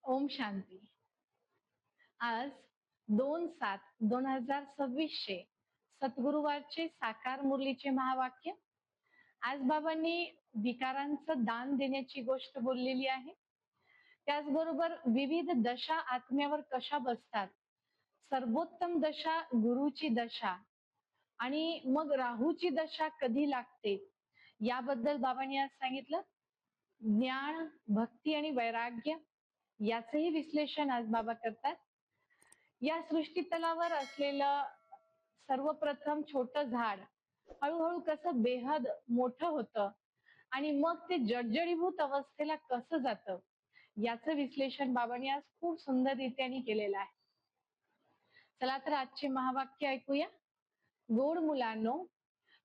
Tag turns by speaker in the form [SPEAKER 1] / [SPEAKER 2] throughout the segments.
[SPEAKER 1] ओम शांती. आज 2/7/2026 सद्गुरुवारचे साकार मुरलीचे महावाक्य. आज बाबांनी विकारांचं दान देण्याची गोष्ट बोललेली आहे. त्याचबरोबर विविध दशा आत्म्यावर कशा बसतात, सर्वोत्तम दशा गुरुची दशा आणि मग राहूची दशा कधी लागते याबद्दल बाबांनी आज सांगितलं. ज्ञान, भक्ती आणि वैराग्य याचंही विश्लेषण आज बाबा करतात. या सृष्टीतलावर असलेलं सर्वप्रथम छोटं झाड हळूहळू कसं बेहद मोठं होतं आणि मग ते जडजडीभूत अवस्थेला कसं जातं याचं विश्लेषण बाबांनी आज खूप सुंदर रीत्याने केलेलं आहे. चला तर आजचे महावाक्य ऐकूया. गोड मुलांनो,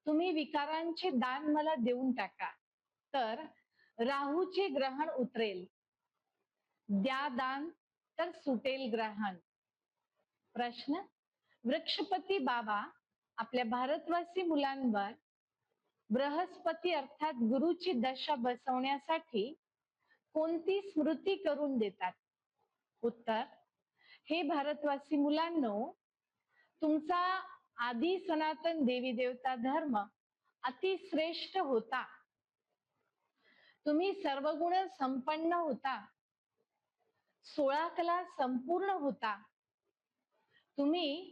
[SPEAKER 1] तुम्ही विकारांचे दान मला देऊन टाका, तर राहूचे ग्रहण उतरेल. द्या दान तर सुटेल ग्रहण. प्रश्न: वृक्षपती बाबा आपल्या भारतवासी मुलांवर बृहस्पती अर्थात गुरुची दशा बसवण्यासाठी कोणती स्मृती करून देतात? उत्तर: हे भारतवासी मुलांनो, तुमचा आदी सनातन देवी देवता धर्म अतिश्रेष्ठ होता. तुम्ही सर्वगुण संपन्न होता. 16 कला संपूर्ण होता. तुम्ही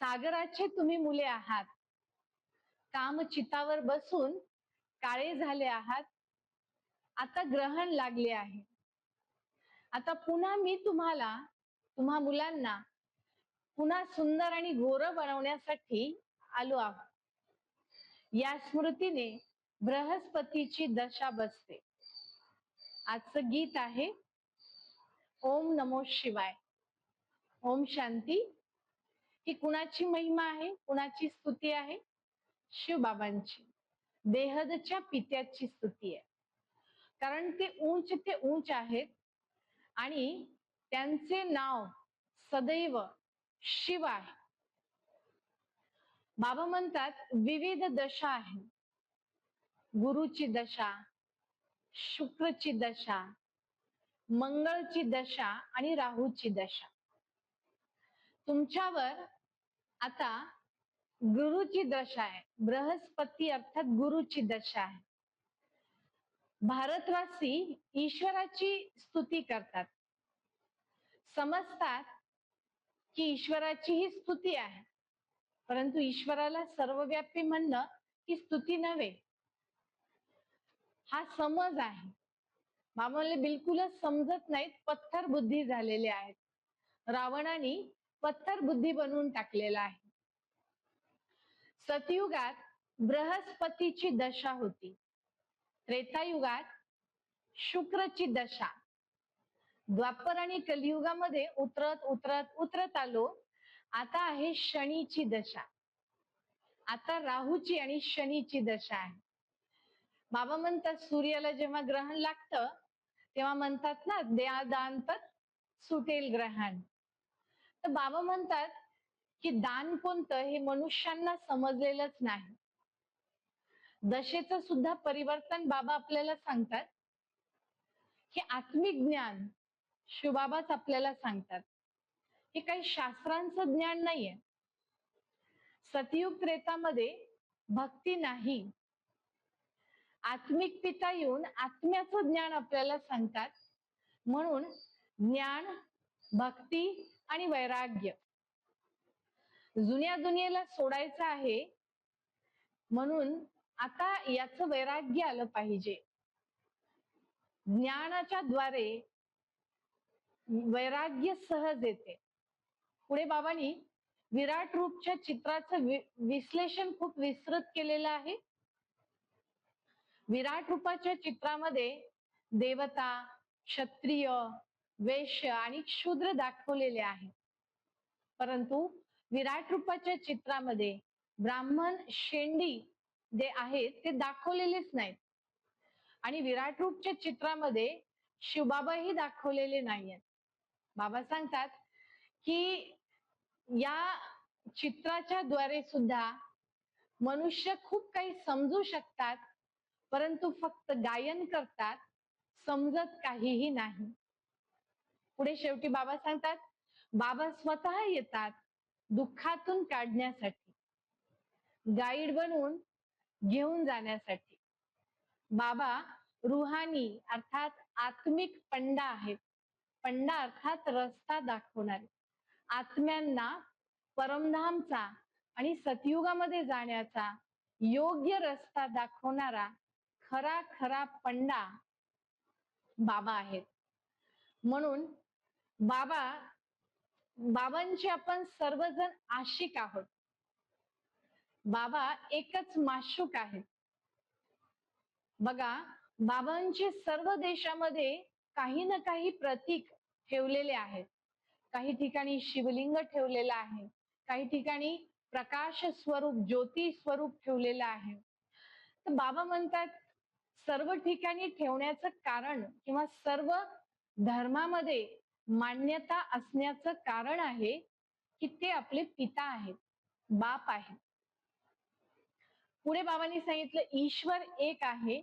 [SPEAKER 1] सागराचे तुम्ही मुले आहात. कामचितावर बसून काळे झाले आहात. आता ग्रहण लागले आहे. आता पुन्हा मी तुम्हा मुलांना पुन्हा सुंदर आणि गोर बनवण्यासाठी आलो आहोत. या स्मृतीने बृहस्पतीची दशा बसते. आजचं गीत आहे ओम नमो शिवाय. ओम शांती. ही कुणाची महिमा आहे, कुणाची स्तुती आहे? शिवबाबांची, बेहदच्या पित्याची स्तुती आहे. कारण ते उंच आहेत आणि त्यांचे नाव सदैव शिव आहे. बाबा म्हणतात विविध दशा आहेत. गुरुची दशा, शुक्रची दशा, मंगळची दशा आणि राहूची दशा. तुमच्यावर आता गुरुची दशा आहे. बृहस्पती अर्थात गुरुची दशा आहे. भारतवासी ईश्वराची स्तुती करतात, समजतात की ईश्वराची ही स्तुती आहे, परंतु ईश्वराला सर्वव्यापी म्हणणं ही स्तुती नव्हे. हा समज आहे. मामाला बिलकुलच समजत नाहीत. पत्थर बुद्धी झालेले आहेत. रावणाने पत्थर बुद्धी बनवून टाकलेला आहे. सतयुगात बृहस्पतीची दशा होती. त्रेतायुगात शुक्रची दशा. द्वापर आणि कलियुगामध्ये उतरत उतरत उतरत आलो. आता आहे शनीची दशा. आता राहूची आणि शनीची दशा आहे. बाबा म्हणतात सूर्याला जेव्हा ग्रहण लागतं तेव्हा म्हणतात ना, द्या दान तर सुटेल ग्रहण. तर बाबा म्हणतात की दान कोणतं हे मनुष्यांना समजलेलंच नाही. दशेचं सुद्धा परिवर्तन बाबा आपल्याला सांगतात. हे आत्मिक ज्ञान शिवबाबाच आपल्याला सांगतात. हे काही शास्त्रांचं ज्ञान नाहीये. सतयुग त्रेतामध्ये भक्ती नाही. आत्मिक पिता येऊन आत्म्याचं ज्ञान आपल्याला सांगतात. म्हणून ज्ञान, भक्ती आणि वैराग्य जुन्या दुनियेला सोडायचं आहे. म्हणून आता याचं वैराग्य आलं पाहिजे. ज्ञानाच्या द्वारे वैराग्य सहज येते. पुढे बाबांनी विराट रूपच्या चित्राचं विश्लेषण खूप विस्तृत केलेलं आहे. विराट रूपाच्या चित्रामध्ये देवता, क्षत्रिय, वैश्य आणि शूद्र दाखवलेले आहेत. परंतु विराट रूपाच्या चित्रामध्ये ब्राह्मण, शेंडी जे आहेत ते दाखवलेलेच नाहीत. आणि विराट रूपच्या चित्रामध्ये शिवबाबाही दाखवलेले नाहीयेत. बाबा सांगतात की या चित्राच्या द्वारे सुद्धा मनुष्य खूप काही समजू शकतात, परंतु फक्त गायन करतात, समजत काहीही नाही. पुढे शेवटी बाबा सांगतात, बाबा स्वतः येतात दुःखातून काढण्यासाठी, गाईड बनवून घेऊन जाण्यासाठी. बाबा रुहानी अर्थात आत्मिक पंडा आहेत. पंडा अर्थात रस्ता दाखवणारे, आत्म्यांना परमधामचा आणि सतयुगामध्ये जाण्याचा योग्य रस्ता दाखवणारा खरा खरा पंडा बाबा आहेत. म्हणून बाबांचे आपण सर्वजण आशिक आहोत. बाबा एकच माशूक आहेत. बघा, बाबांचे सर्व देशामध्ये काही ना काही प्रतीक ठेवलेले आहेत. काही ठिकाणी शिवलिंग ठेवलेलं आहे, काही ठिकाणी प्रकाश स्वरूप ज्योती स्वरूप ठेवलेलं आहे. तर बाबा म्हणतात, सर्व ठिकाणी ठेवण्याचं कारण किंवा सर्व धर्मामध्ये मान्यता असण्याचं कारण आहे की ते आपले पिता आहेत, बाप आहेत. पुढे बाबांनी सांगितलं, ईश्वर एक आहे,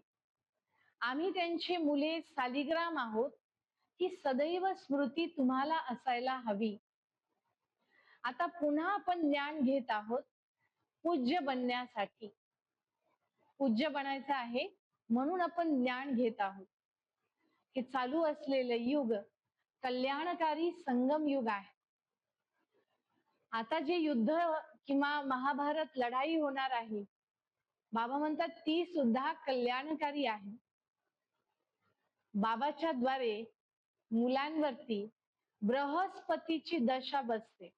[SPEAKER 1] आम्ही त्यांची मुले सालिग्राम आहोत, ही सदैव स्मृती तुम्हाला असायला हवी. आता पुन्हा आपण ज्ञान घेत आहोत पूज्य बनण्यासाठी. पूज्य बनायचं आहे म्हणून आपण ज्ञान घेत आहोत. हे चालू असलेलं युग कल्याणकारी संगम युग आहे. आता जे युद्ध किंवा महाभारत लढाई होणार आहे, बाबा म्हणतात ती सुद्धा कल्याणकारी आहे. बाबाच्या द्वारे मुलांवरती बृहस्पतीची दशा बसते.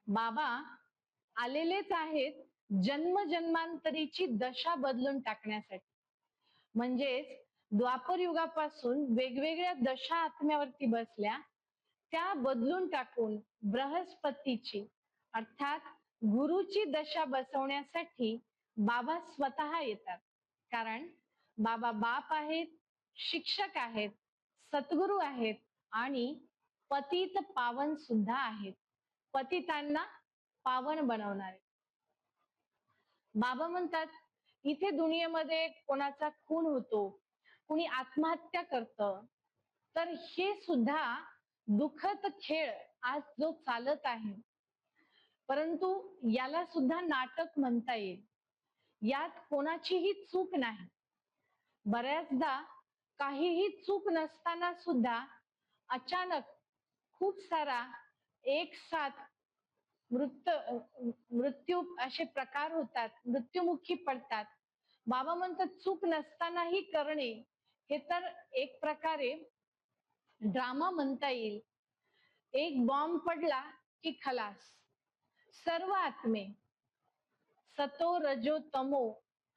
[SPEAKER 1] बाबा आलेलेच आहेत जन्मजन्मांतरीची दशा बदलून टाकण्यासाठी. म्हणजेच द्वापर युगापासून वेगवेगळ्या दशा आत्म्यावरती बसल्या, त्या बदलून टाकून बृहस्पतीची अर्थात गुरुची दशा बसवण्यासाठी बाबा स्वतः येतात. कारण बाबा बाप आहेत, शिक्षक आहेत, सद्गुरू आहेत आणि पतित पावन सुद्धा आहेत. पतितांना पावन बनवणारे. बाबा म्हणतात, इथे दुनियेमध्ये कोणाचा खून होतो, कुणी आत्महत्या करतं, तर हे सुद्धा दुःखद खेळ आज जो चालत आहे, परंतु याला सुद्धा नाटक म्हणता येईल. यात कोणाचीही चूक नाही. बऱ्याचदा काहीही चूक नसताना सुद्धा अचानक खूप सारा एक साथ मृत्यू असे प्रकार होतात, मृत्युमुखी पडतात. बाबा म्हणतात चूक नसतानाही करणे हे तर एक प्रकारे ड्रामा म्हणता येईल. एक बॉम्ब पडला की खलास, सर्व आत्मे सतो रजो तमो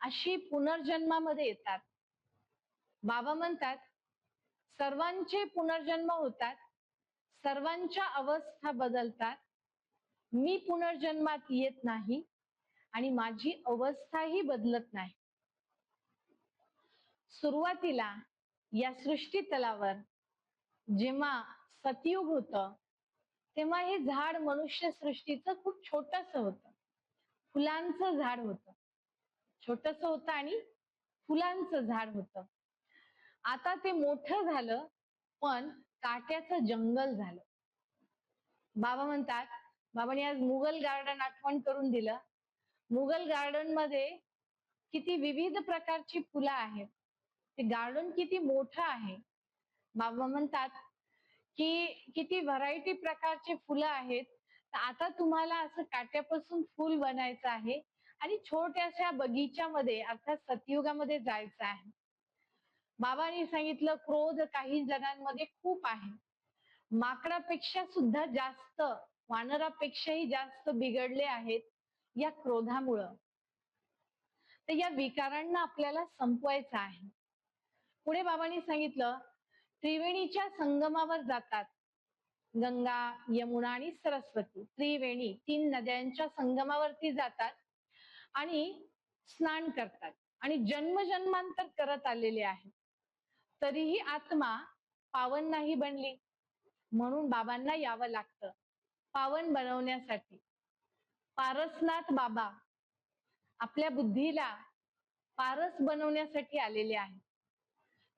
[SPEAKER 1] अशी पुनर्जन्मामध्ये येतात. बाबा म्हणतात सर्वांचे पुनर्जन्म होतात, सर्वांच्या अवस्था बदलतात, मी पुनर्जन्मात येत नाही आणि माझी अवस्थाही बदलत नाही. सुरुवातीला या सृष्टी तलावर जेव्हा सतयुग होतं, तेव्हा हे झाड मनुष्य सृष्टीचं खूप छोटस होतं, फुलांचं झाड होतं, छोटस होतं आणि फुलांचं झाड होतं. आता ते मोठं झालं पण काट्याचं जंगल झालं. बाबा म्हणतात, बाबांनी आज मुघल गार्डन आठवण करून दिलं. मुघल गार्डन मध्ये किती विविध प्रकारची फुलं आहेत, ते गार्डन किती मोठं आहे. बाबा म्हणतात की किती व्हरायटी प्रकारचे फुलं आहेत. तर आता तुम्हाला असं काट्यापासून फुल बनायचं आहे आणि छोट्याशा बगीच्यामध्ये अर्थात सतयुगामध्ये जायचं आहे. बाबांनी सांगितलं क्रोध काही जणांमध्ये खूप आहे, माकडापेक्षा सुद्धा जास्त, वानरापेक्षाही जास्त बिघडले आहेत या क्रोधामुळं. तर या विकारांना आपल्याला संपवायचं आहे. पुढे बाबांनी सांगितलं त्रिवेणीच्या संगमावर जातात, गंगा, यमुना आणि सरस्वती, त्रिवेणी 3 नद्यांच्या संगमावरती जातात आणि स्नान करतात आणि जन्मजन्मांतर करत आलेले आहेत. तरीही आत्मा पावन नाही बनली, म्हणून बाबांना यावं लागतं पावन बनवण्यासाठी. पारसनाथ बाबा आपल्या बुद्धीला पारस बनवण्यासाठी आलेले आहेत.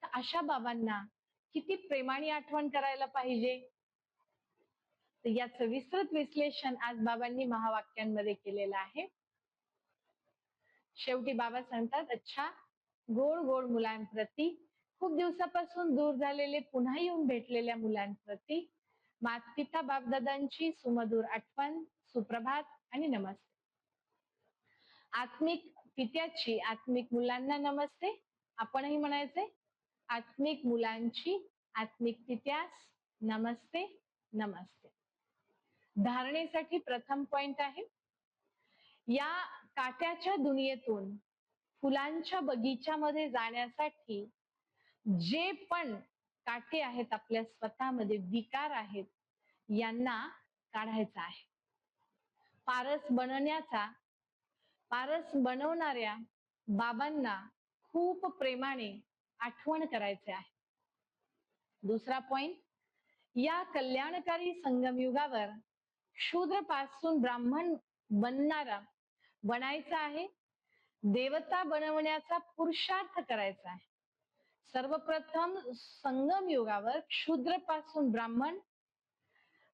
[SPEAKER 1] तर अशा बाबांना किती प्रेमाने आठवण करायला पाहिजे, तर याचं विस्तृत विश्लेषण आज बाबांनी महावाक्यांमध्ये केलेलं आहे. शेवटी बाबा सांगतात, अच्छा गोड गोड मुलांप्रती, खूप दिवसापासून दूर झालेले पुन्हा येऊन भेटलेल्या मुलांप्रती मातपिता बापदादांची सुमधुर आठवण, सुप्रभात आणि नमस्ते. आत्मिक पित्याची आत्मिक मुलांना नमस्ते. आपणही म्हणायचे, आत्मिक मुलांची आत्मिक पित्यास नमस्ते नमस्ते. धारणेसाठी प्रथम पॉइंट आहे, या काट्याच्या दुनियेतून फुलांच्या बगीच्यामध्ये जाण्यासाठी जे पण काटे आहेत, आपल्या स्वतःमध्ये विकार आहेत, यांना काढायचा आहे. पारस बनवणाऱ्या बाबांना खूप प्रेमाने आठवण करायचे आहे. दुसरा पॉइंट, या कल्याणकारी संगमयुगावर शूद्र पासून ब्राह्मण बनायचा आहे. देवता बनवण्याचा पुरुषार्थ करायचा आहे. सर्वप्रथम संगम युगावर शूद्र पासून ब्राह्मण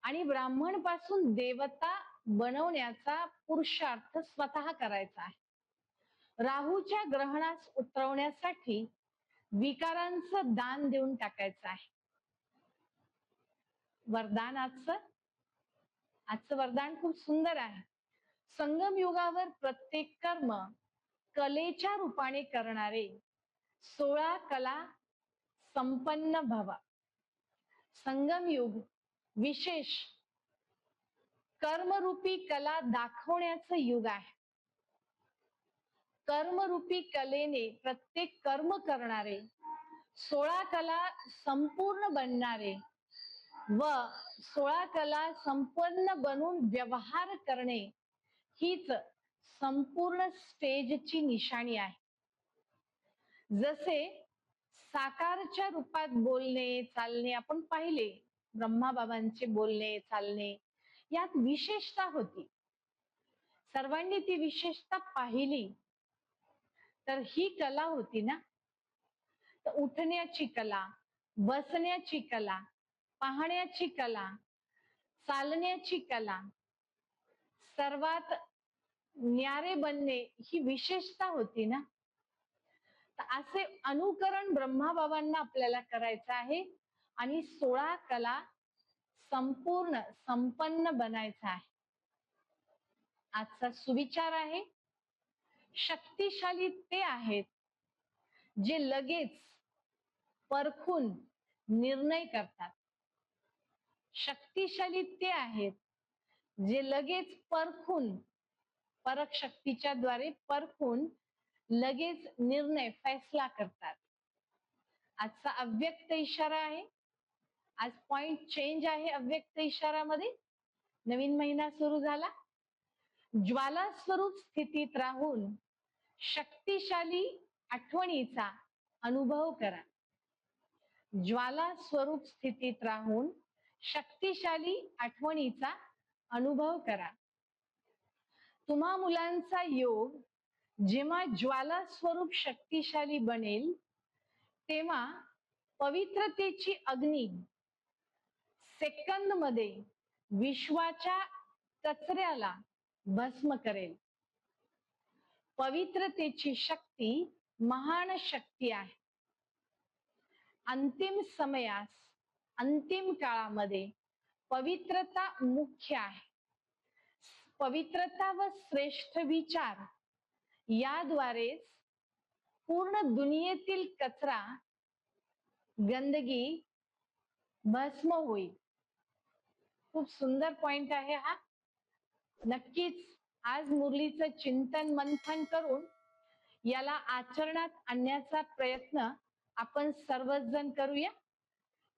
[SPEAKER 1] आणि ब्राह्मण पासून देवता बनवण्याचा पुरुषार्थ स्वतः करायचा आहे. राहूच्या ग्रहणास उतरवण्यासाठी विकारांचं दान देऊन टाकायचं आहे. वरदान आजचं वरदान खूप सुंदर आहे. संगम युगावर प्रत्येक कर्म कलेच्या रूपाने करणारे 16 कला संपन्न भवा. संगम युग विशेष कर्मरूपी कला दाखवण्याचं युग आहे. कर्मरूपी कलेने प्रत्येक कर्म करणारे 16 कला संपूर्ण बनणारे व 16 कला संपन्न बनून व्यवहार करणे हीच संपूर्ण स्टेजची निशाणी आहे. जसे साकारच्या रूपात बोलणे चालणे आपण पाहिले, ब्रह्माबाबांचे बोलणे चालणे यात विशेषता होती. सर्वांनी ती विशेषता पाहिली, तर ही कला होती ना. तर उठण्याची कला, बसण्याची कला, पाहण्याची कला, चालण्याची कला, सर्वात न्यारे बनणे ही विशेषता होती ना. तर असे अनुकरण ब्रह्माबाबांना आपल्याला करायचं आहे आणि 16 कला संपूर्ण संपन्न बनायचा आहे. आजचा सुविचार आहे, शक्तिशाली ते आहेत जे लगेच परखून निर्णय करतात. शक्तिशाली ते आहेत जे लगेच परखून, परख शक्तीच्या द्वारे परखून लगेच निर्णय फैसला करतात. आजचा अव्यक्त इशारा आहे. आज पॉइंट चेंज आहे. अव्यक्त इशारामध्ये नवीन महिना सुरू झाला. ज्वाला स्वरूप स्थितीत राहून शक्तिशाली आठवणीचा अनुभव करा. ज्वाला स्वरूप स्थितीत राहून शक्तिशाली आठवणीचा अनुभव करा. तुम्हा मुलांचा योग जेव्हा ज्वाला स्वरूप शक्तिशाली बनेल, तेव्हा पवित्रतेची अग्नी सेकंद मध्ये विश्वाच्या कचऱ्याला भस्म करेल. पवित्रतेची शक्ती महान शक्ती आहे. अंतिम समयास, अंतिम काळामध्ये पवित्रता मुख्य आहे. पवित्रता व श्रेष्ठ विचार याद्वारेच पूर्ण दुनियेतील कचरा, गंदगी भस्म होईल. खूप सुंदर पॉइंट आहे हा. नक्कीच आज मुरलीचं चिंतन मंथन करून याला आचरणात आणण्याचा प्रयत्न आपण सर्वजण करूया.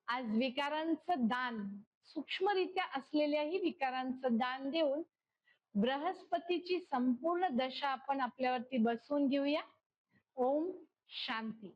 [SPEAKER 1] आज विकारांचं दान, सूक्ष्मरित्या असलेल्याही विकारांचं दान देऊन बृहस्पतीची संपूर्ण दशा आपण आपल्यावरती बसवून घेऊया. ओम शांती.